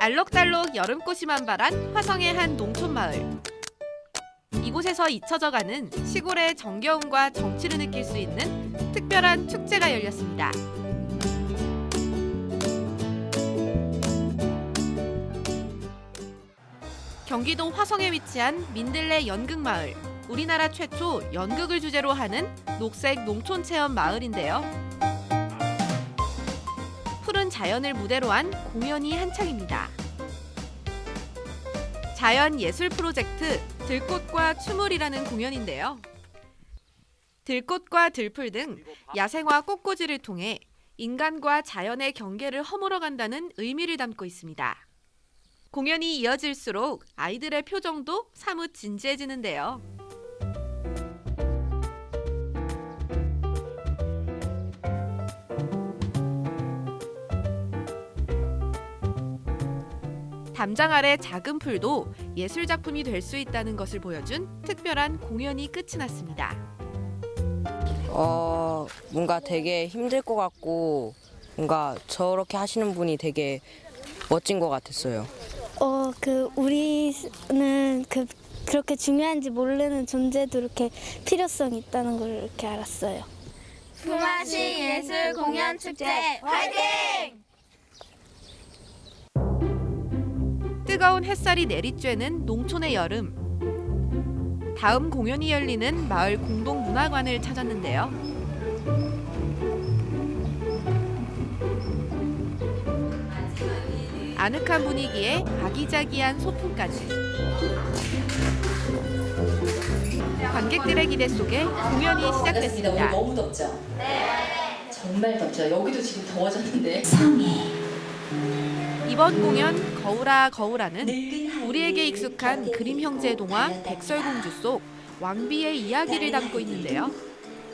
알록달록 여름꽃이 만발한 화성의 한 농촌마을. 이곳에서 잊혀져가는 시골의 정겨움과 정취를 느낄 수 있는 특별한 축제가 열렸습니다. 경기도 화성에 위치한 민들레 연극마을. 우리나라 최초 연극을 주제로 하는 녹색 농촌 체험 마을인데요. 푸른 자연을 무대로 한 공연이 한창입니다. 자연 예술 프로젝트 들꽃과 추물이라는 공연인데요. 들꽃과 들풀 등 야생화 꽃꽂이를 통해 인간과 자연의 경계를 허물어간다는 의미를 담고 있습니다. 공연이 이어질수록 아이들의 표정도 사뭇 진지해지는데요. 담장 아래 작은 풀도 예술 작품이 될 수 있다는 것을 보여준 특별한 공연이 끝이 났습니다. 뭔가 되게 힘들 것 같고 뭔가 저렇게 하시는 분이 되게 멋진 것 같았어요. 우리는 그렇게 중요한지 모르는 존재도 이렇게 필요성이 있다는 걸 이렇게 알았어요. 품앗이 예술 공연 축제 화이팅! 뜨거운 햇살이 내리쬐는 농촌의 여름. 다음 공연이 열리는 마을 공동문화관을 찾았는데요. 아늑한 분위기에 아기자기한 소품까지. 관객들의 기대 속에 공연이 시작됐습니다. 너무 덥죠? 네. 정말 덥죠. 여기도 지금 더워졌는데. 이번 공연 거울아 거울아는 우리에게 익숙한 그림 형제 동화 백설공주 속 왕비의 이야기를 담고 있는데요.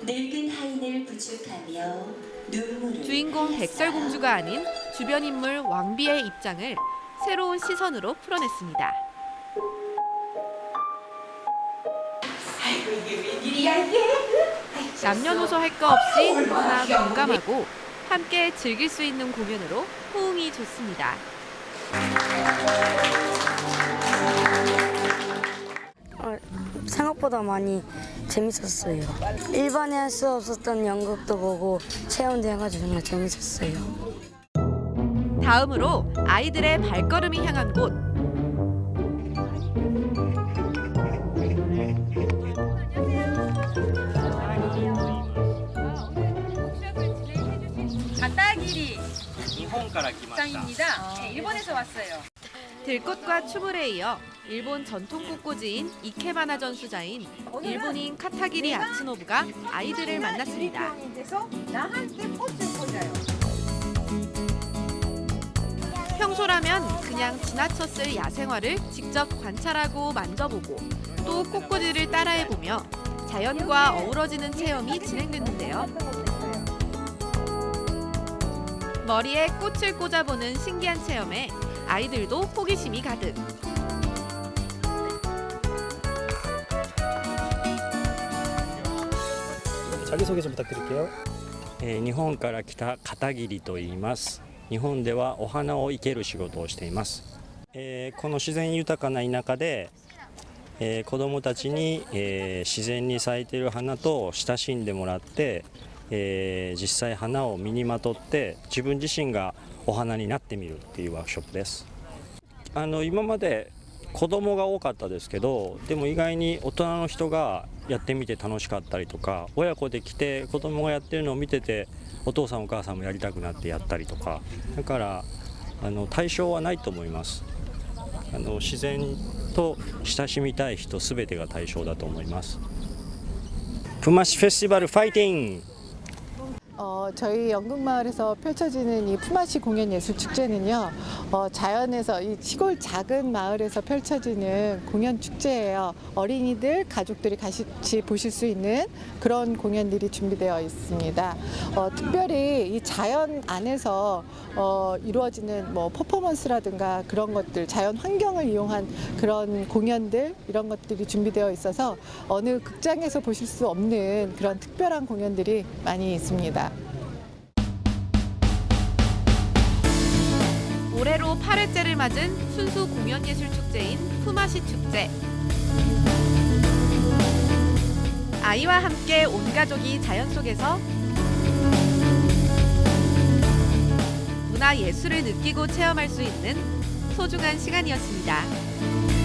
늙은 하인을 부축하며 눈물을 주인공 백설공주가 아닌 주변 인물 왕비의 입장을 새로운 시선으로 풀어냈습니다. 아이고 이게 웬일이야 이게? 남녀노소 할 거 없이 누구나 공감하고 함께 즐길 수 있는 공연으로 호응이 좋습니다. 생각보다 많이 재밌었어요. 일반에 할 수 없었던 연극도 보고 체험도 해가지고 정말 재밌었어요. 다음으로 아이들의 발걸음이 향한 곳. 가타기리 입장입니다. 네, 일본에서 왔어요. 들꽃과 추물에 이어 일본 전통 꽃꽂이인 이케바나 전수자인 일본인 카타기리 아츠노부가 아이들을 만났습니다. 나한테 꽃을 꽂아요. 평소라면 그냥 지나쳤을 야생화를 직접 관찰하고 만져보고 또 꽃꽂이를 따라해보며 자연과 어우러지는 체험이 진행됐는데요. 머리에 꽃을 꽂아보는 신기한 체험에 아이들도 호기심이 가득. 자기소개 좀 부탁드릴게요. 日本から来た片桐と言います。日本ではお花を生ける仕事をしています。この自然豊かな田舎で、子どもたちに、自然に咲いている花と親しんでもらって、実際花を身にまとって自分自身がお花になってみるっていうワークショップです。今まで子供が多かったですけど、でも意外に大人の人がやってみて楽しかったりとか、親子で来て子供がやってるのを見ててお父さんお母さんもやりたくなってやったりとか、だから対象はないと思います。自然と親しみたい人すべてが対象だと思います。품앗이 페스티벌 파이팅! 저희 연극마을에서 펼쳐지는 이 품앗이 공연예술축제는요, 자연에서 이 시골 작은 마을에서 펼쳐지는 공연 축제예요. 어린이들, 가족들이 같이 보실 수 있는 그런 공연들이 준비되어 있습니다. 특별히 이 자연 안에서 이루어지는 퍼포먼스라든가 그런 것들, 자연 환경을 이용한 그런 공연들, 이런 것들이 준비되어 있어서 어느 극장에서 보실 수 없는 그런 특별한 공연들이 많이 있습니다. 올해로 8회째를 맞은 순수 공연예술 축제인 푸마시 축제. 아이와 함께 온 가족이 자연 속에서 문화 예술을 느끼고 체험할 수 있는 소중한 시간이었습니다.